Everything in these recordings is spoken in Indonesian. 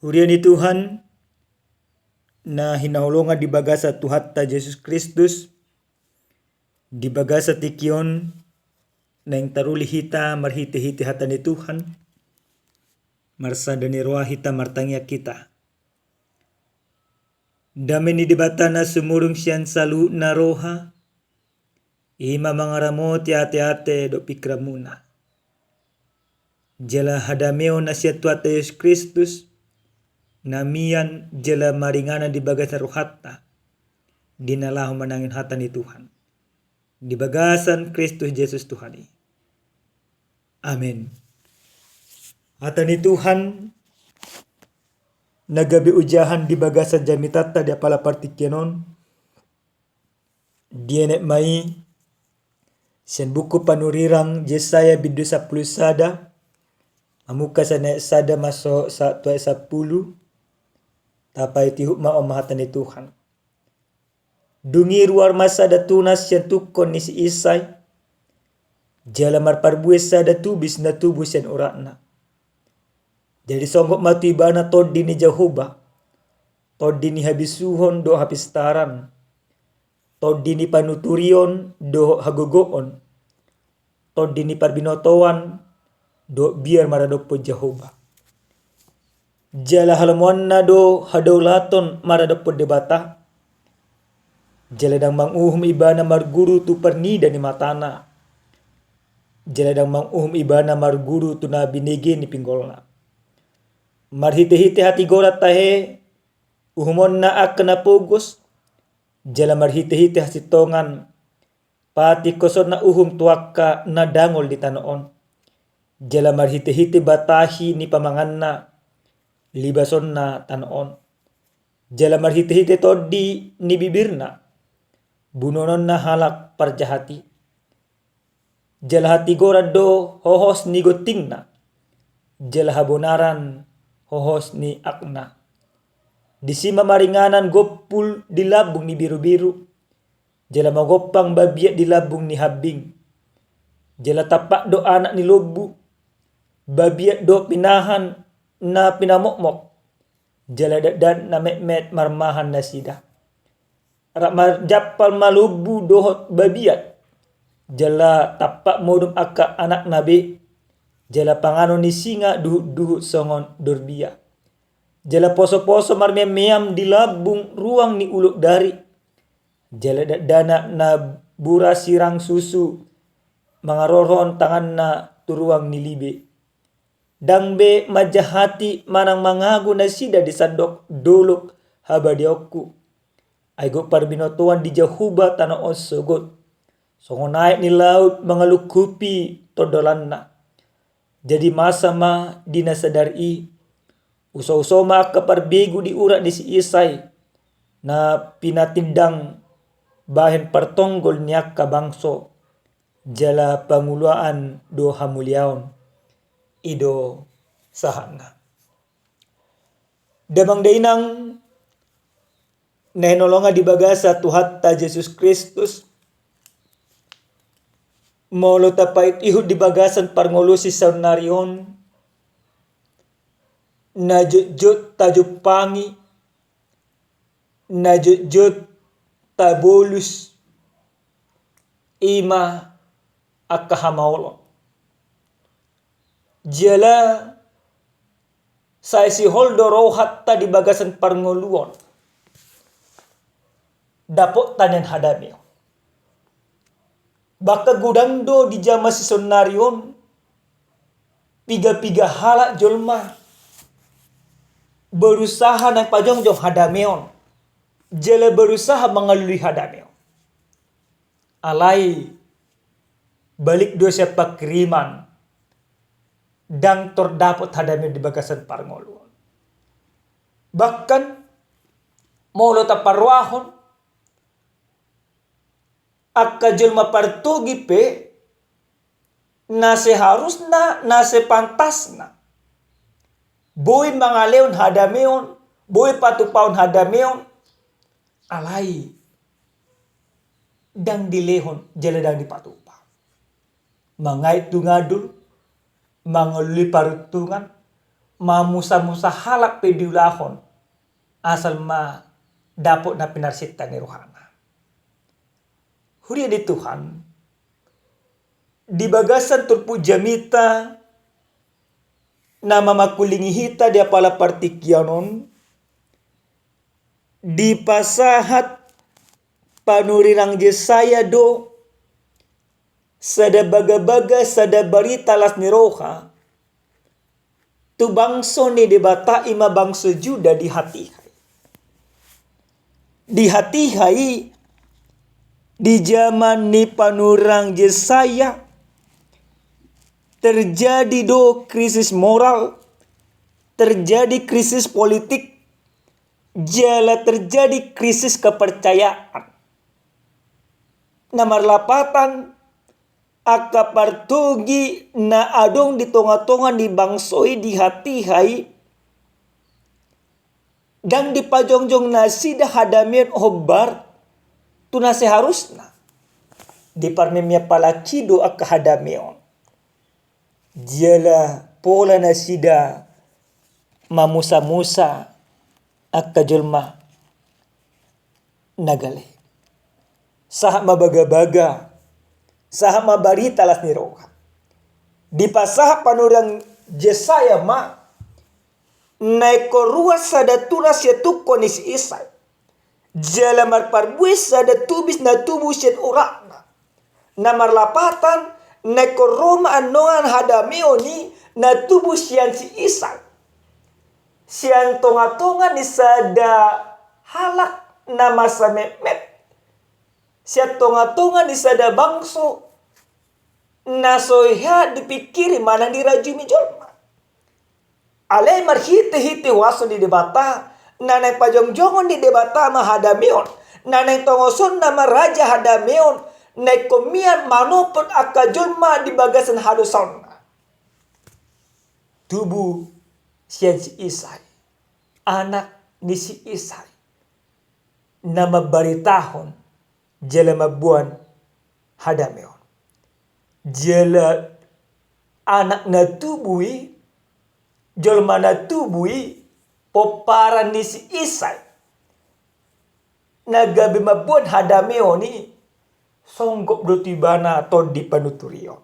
Huriani Tuhan na hinahulongan di bagasa Tuhan ta Jesus Kristus, di bagasa tikion na yung taruli hita marhiti-hiti hata ni Tuhan, marsada ni roa hita martangya kita. Dami ni dibata na sumurong siyan salu na roha, ima mangaramo ate-ate do pikra muna. Jala hadameo na siya Tuhan ta Jesus Kristus, namian jala maringana di bagasa rohata, dinalahu manangin hata ni Tuhan. Di bagasan Kristus Yesus Tuhan. Amin. Hata ni Tuhan, nagabi ujahan di bagasan jamitata di apala partikyanon, dienek mai, sen buku panurirang Yesaya bidu 10 sada, amuka sana sada masuk 10, tapai tihuk ma omahatan ni Tuhan. Dungi ruar masa da tunas yang tukon ni si Isai, jala marparbues sada tubis na tubus yang urakna. Jadi songgok matu ibana todi ni Jehovah, todi ni habisuhon do hapistaran, todi ni panuturion do hagogoon, todi ni parbinotoan do biar maradopo Jehovah. Jala halamuan na do hadaulaton maradopo debata, jaladang manguhum ibana marguru tu pernida ni matana, jaladang manguhum ibana marguru tu na binigi ni pinggolna. Marhite-hite hati gorat tahe, uhumon na akna pugos, jala marhite-hite hasitongan, pati kosot na uhum tuaka na dangol di tanoon. Jala marhite-hite batahi ni pamanganna, libason na tanoon. Jala marhite-hite todi ni bibirna, bunonon na halak parjahati. Jala hati gorat do hohos ni gotingna, jala habonaran hohos ni akna. Disima maringanan gopul di labung ni biru-biru, jala magopang babiat di labung ni habing. Jala tapak do anak ni lobu, babiat do pinahan na pinamokmok, jala dan na met marmahan na sida. Rak marjapal malubu dohot babiat, jala tapak modum aka anak nabi, jala pangano ni singa duhut songon dorbia. Jala poso-poso marmeam di labung ruang ni uluk dari, jala dana na bura sirang susu, mangaroron tangan na turuang ni libe. Dangbe majahati manang mangagu na sida di sandok dolok habadiokku. Aigo parbinotuan di Jehovah tanah osogot. Songo naik ni laut mengalukupi todolanna. Jadi masa ma dina sadari, uso-uso ma kaparbegu di urat di si Isai, na pinatindang bahen partonggol niak kabangso, jala panguluan do hamuliaon, ido sahana. Damang dainang nenolonga di bagasa Tuhan ta Jesus Kristus, molo tapait ihud di bagasan parngolusi saunarion, na jut tajupangi, na jut tabolus, ima akahamaulo. Jala sa si holdo rohat ta di bagasan parngoluon, dapot tanen hadamio. Baka gudando di jama si sonarion, piga-piga halak jolma, berusaha nang pajongjong hadameon, jala berusaha mengalui hadameon. Alai balik dosa pakriman, dang tordapot hadameon di bagasan parngoluon. Bahkan molo taparwahon, akka jelma partugi pe na seharusna na sepantasna boy mangaleon hadameon, boy patupaon hadameon, alai dang dilehon jala dang dipatupa. Mangait tungadul, manguli parutungan, mamusa-musa halak pediulahon asal ma dapot na pinarsita ni rohana. Huria di Tuhan, di bagasan turpu jamita nama makulingi hita dia pala partikianon di pasahat panurirang Jesaya do sada baga-baga sada barita las ni roha tu bangso ni debata ima bangso Juda di hati di zaman ni panurang Jesaya terjadi do krisis moral, terjadi krisis politik, jala terjadi krisis kepercayaan. Namar lapatan akapartugi na adong di tonga-tonga di bangsoi di hati hai dan di pajongjong nasi dah hadamian obar tu na seharusna di parmemia palakido akahadamion jala pola nasida mamusa-musa akajulma nagale sah mabaga-baga sah mabarita las ni roha di pasah panurang Jesaya ma naikorua sada tunas ya tukonis isay jala marparbuis sada tubis na tubus yan urakna na marlapatan naikoroma anoan hadamioni na tubus yan si isay siyan tonga-tonga ni sada halak na masa memet siya tonga-tonga ni sada bangso na soya dipikiri mana di raju mijolma alay marhiti-hiti waso di debata nanay pajongjongon di debata mahadamion nanay tongoson na maraja hadamion nay komian manopon akajulma di bagasan haluson tubuh siya si Isay anak ni si Isay na mabaritahon jala mabuan hadamion jala anak na tubui jolma na tubui poparan ni si Isay nagabi mabuan hadamion ni songgok do tibana to di panuturio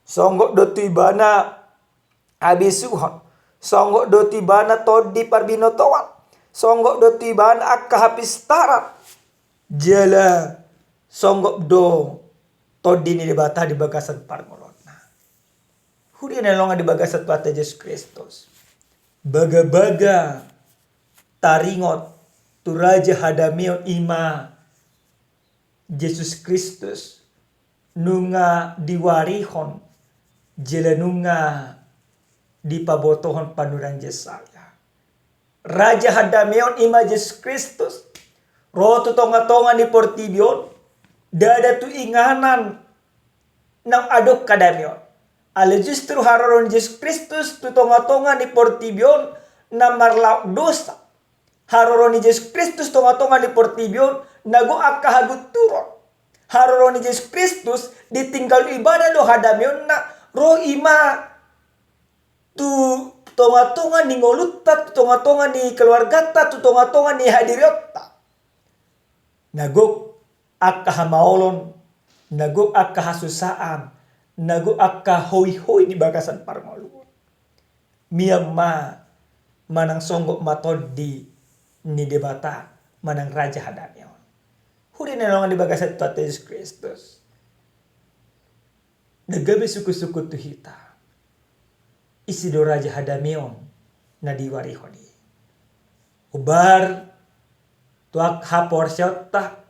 songgok do tibana abisuhon songgok do tibana to di parbinotoan songgok do tibana akahapistarat jala songgok do to di ni debata di bagasan parngolona huri na longa di bagasan pata Yesus Kristus baga-baga taringot tu raja hadamion ima Yesus Kristus nunga diwarihon jela nunga dipabotohon panurang Jesaya raja hadamion ima Yesus Kristus roto tonga-tonga ni portibion dada tu inganan nang adok kadamion ale justru hararon Yesus Kristus tu tonga-tonga ni portibion na marlauk dosa hararon ni Yesus Kristus tonga-tonga ni portibion nago akahagut turun hararon ni Yesus Kristus ditinggal ibadah lo hadamion na ro ima tu tonga-tonga ni ngolutta tu tonga-tonga ni keluarga ta tu tonga-tonga ni hadiriota nagok akahamaolon nagok akahasusaan nagok akahoy-hoy di bagasan parngolun miyama manang songgok matod di ni debata manang raja hadamion huri na longan di bagasan tuat Yesus Kristus nagabi suku-suku tu hita isi do raja hadamion na diwarihoni ubar tuak hapor syota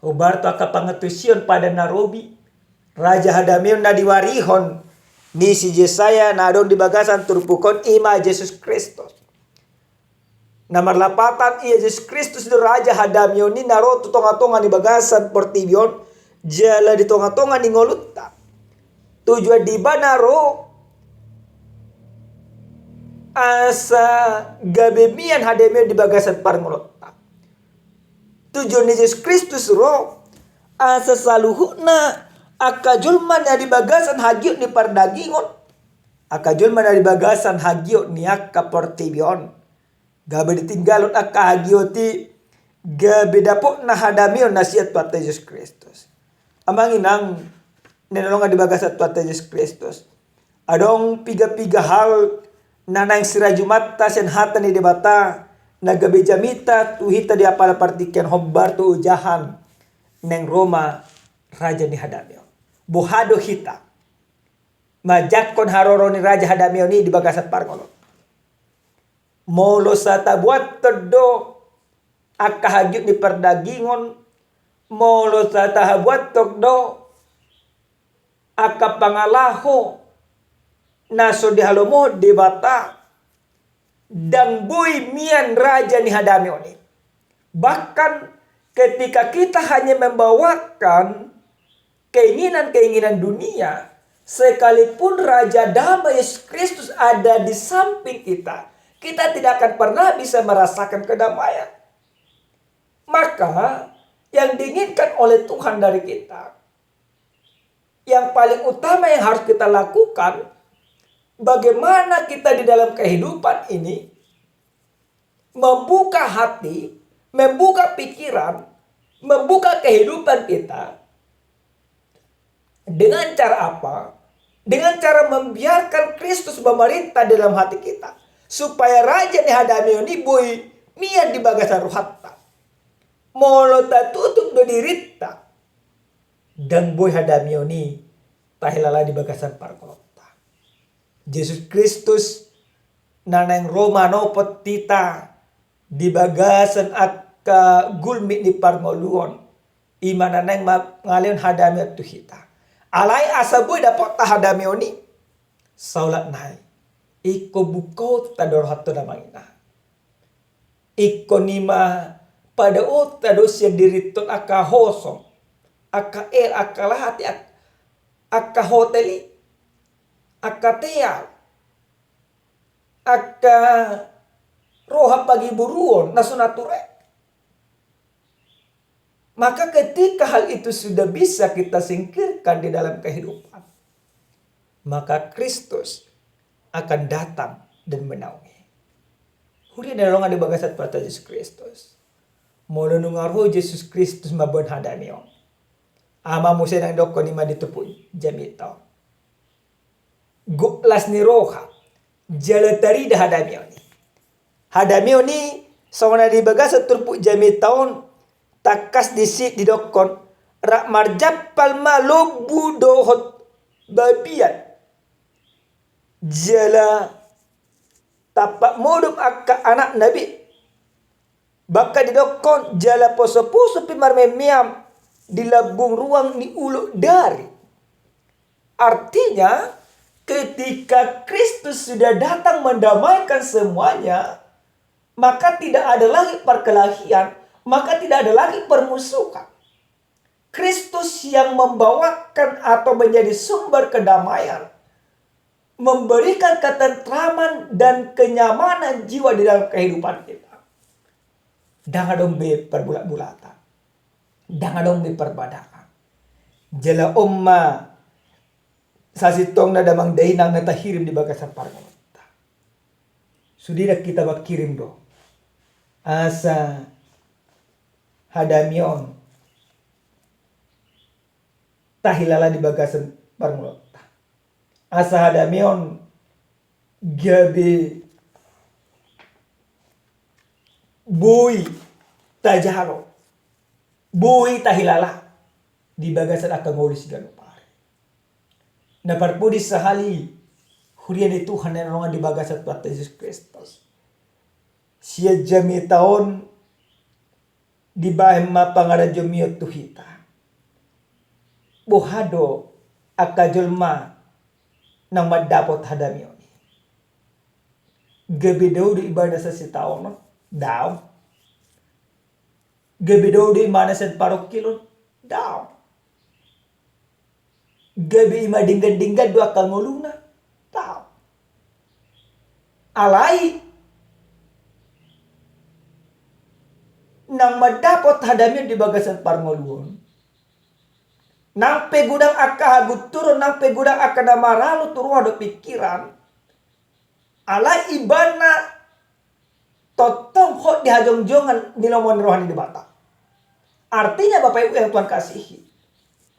ubar tuak kapangetusion pada Narobi raja hadamion na diwarihon ni si Jesaya na adong di bagasan turpukon ima Yesus Kristus Namar lapatan iya Yesus Kristus do raja hadamion ni naroto tonga-tonga ni bagasan portibion jala di tonga-tonga ni ngolutta tujuan di banaro asa gabemian hadamion di bagasan parngolotta tujuan Yesus Kristus ro asa saluhuna akajulman ya di bagasan hagiut di pardagingon Akajul mana di bagasan hagio niak kaportibion. Gabe ditinggalon aka hagio ti gabe dapok na hadamion nasiat Tuhan Yesus Kristus. Amangin ang ninolongan di bagasan Tuhan Yesus Kristus. Adong piga-piga hal na naing sirajumat ta sen hata ni debata nagabe jamita tuhita di apala partiken hobbar tu ujahan neng Roma raja ni hadamion. Buhado hita. Majakon haroro ni raja hadamion ni di bagasan parngolot. Molo sa tabuat todo akahagyut ni perdagingon. Molo sa tahabuat todo akapangalaho naso di halomo debata dang boy mian raja ni hadamion ni. Bahkan ketika kita hanya membawakan keinginan-keinginan dunia, sekalipun Raja Damai Yesus Kristus ada di samping kita, kita tidak akan pernah bisa merasakan kedamaian. Maka yang diinginkan oleh Tuhan dari kita, yang paling utama yang harus kita lakukan, bagaimana kita di dalam kehidupan ini membuka hati, membuka pikiran, membuka kehidupan kita. Dengan cara apa? Dengan cara membiarkan Kristus memerintah dalam hati kita. Supaya raja ni hadamion ni boy mian di bagasan ruhatta. Molo ta tutup do dirita. Dan boy hadamion ni tahilala di bagasan parkolota. Yesus Kristus nanang Roma no petita di bagasan akka gulmi ni parngoluon. Imana nang ngalion hadamion tu hita. Alai asaboy dapat tahadamion ni saulat nai. Iko bukau tador hatto namangina. Iko nima pada ota dosia diriton aka hosong. Aka aka lahati aka hoteli. Aka teal. Aka roha pagi buruon nasunature. Maka ketika hal itu sudah bisa kita singkirkan di dalam kehidupan, maka Kristus akan datang dan menaungi. Huri nolongan di bagasat pada Yesus Kristus. Molo nungaruh Yesus Kristus mabon hadamion. Ama musa nang doko ni maditupuy jamito. Guklas ni roha. Jalatari dah hadamion ni. Hadamion ni sawana di bagasat turpu jamitaon. Takas disit di dokon rak marjapal malog budohot babian jala tapak modum akka anak nabi baka di dokon jala poso-poso pimar memiam di labung ruang ni ulo dari. Artinya ketika Kristus sudah datang mendamaikan semuanya, maka tidak ada lagi perkelahian, maka tidak ada lagi permusuhan. Kristus yang membawakan atau menjadi sumber kedamaian, memberikan ketentraman dan kenyamanan jiwa di dalam kehidupan kita. Jangan dong be perbulat-bulatan. Jangan dong be perbadakan. Jela umma sasitong na damang dahinang natahirim di bagasan parngolota. Sudah kita bakirim do. Asa hadamion tahilala di bagasan parngolota. Asa hadamion gabi boy tajaro. Boy tahilala di bagasan akan ngulis ganupare. Naparpudi sahali hurian itu Tuhan yang di bagasan Tuhan Yesus Kristus. Sia jami tahun di bahema pangaradyo miyo tuhita. Buhado akajulma nang madapot hadamion. Gabi daw di ibadah sa sitaon no? Daw. Gabi daw di mana sa parokilon? Daw. Gabi ima dinggad-dinggad dua kanguluna? Daw. Alay nang madapot hadamion di bagasan parngoluon. Nang pegudang aka hagut turun, nang pegudang aka namaralo turun do pikiran. Ala ibana totong ho dihajong-jongan nilomon rohani di bata. Artinya Bapak Ibu yang Tuhan kasihi,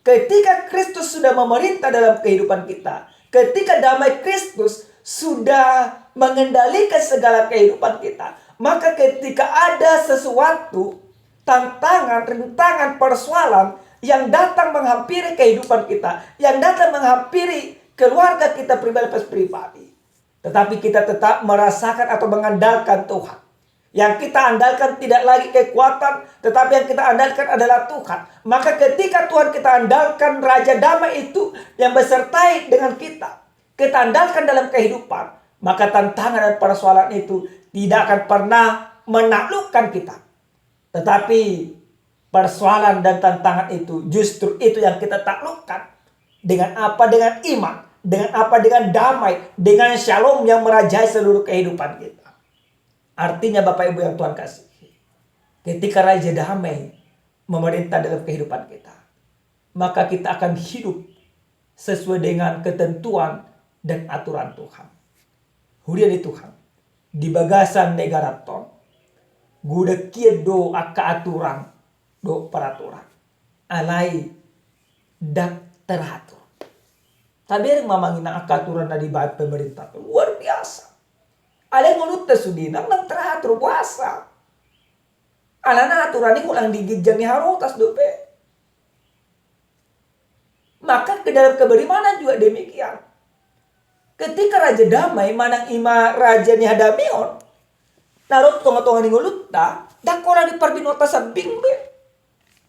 ketika Kristus sudah memerintah dalam kehidupan kita, ketika damai Kristus sudah mengendalikan segala kehidupan kita, maka ketika ada sesuatu, tantangan, rintangan, persoalan yang datang menghampiri kehidupan kita, yang datang menghampiri keluarga kita pribadi, tetapi kita tetap merasakan atau mengandalkan Tuhan. Yang kita andalkan tidak lagi kekuatan, tetapi yang kita andalkan adalah Tuhan. Maka ketika Tuhan kita andalkan, Raja Damai itu yang besertai dengan kita andalkan dalam kehidupan, maka tantangan dan persoalan itu tidak akan pernah menaklukkan kita. Tetapi persoalan dan tantangan itu justru itu yang kita taklukkan. Dengan apa? Dengan iman. Dengan apa? Dengan damai. Dengan shalom yang merajai seluruh kehidupan kita. Artinya Bapak Ibu yang Tuhan kasihi, ketika Raja Damai memerintah dalam kehidupan kita, maka kita akan hidup sesuai dengan ketentuan dan aturan Tuhan. Huria di Tuhan, di bagasan negara ton, guda kia do aka aturan, do peraturan, alai dak teratur. Tapi yang mamangina aka aturan dari bahan pemerintah luar biasa. Ada yang ngulut tesudina nang teratur puasa. Alana aturan ini ulang digijang ni harotas dope. Maka ke dalam keberimanan juga demikian. Ketika Raja Damai manang ima Raja ni hadamion, narot tonga-tonga ni ngulut ta, dakora di parbinota sa bingbe.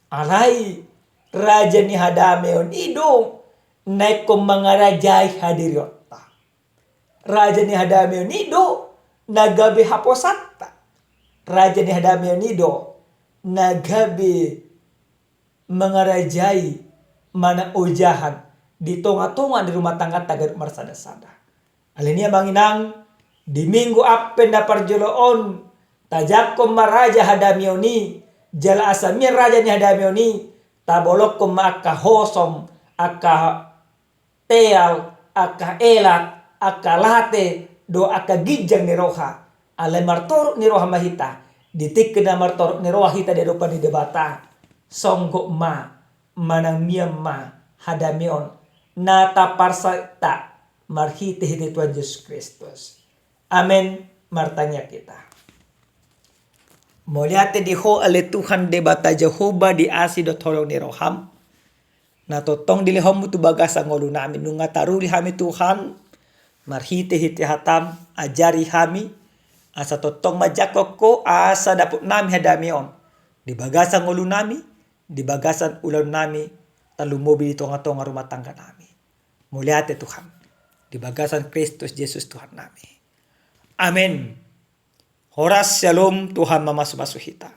Alai Raja ni hadamion idong naik ko mangarajay hadiriota. Raja ni hadamion idong nagabi haposatta. Raja ni hadamion idong nagabi mengarajai mana ujahan di tonga-tonga di rumah tangga tagar marsada-sada. Alinia manginang di minggu apen na parjoloon tajakom maraja hadamioni jala asamir raja ni hadamioni tabolok ko aka hosom aka teal aka elat aka late do aka gijang ni roha alay martorok ni roha mahita ditik na martorok ni roha hita de dopan ni debata songgo ma manang miyama hadamion nata parsata marhiti hiti Tuhan Yesus Kristus. Amen. Martanya kita. Moliate di ho ale Tuhan debata Jehovah di asi do tolong ni roham. Na totong dili homu tu bagasa ngolu namin nunga taruri hami Tuhan. Marhiti hiti hatam ajari hami asa totong majakok ko asa daput nami hadamion. Di bagasa ngolu nami, di bagasan ulan nami, talu mobil di tonga-tonga rumah tangga nami. Muliate Tuhan. Di bagasan Kristus Yesus Tuhan nami. Amin. Horas shalom Tuhan mamasu-masu hita.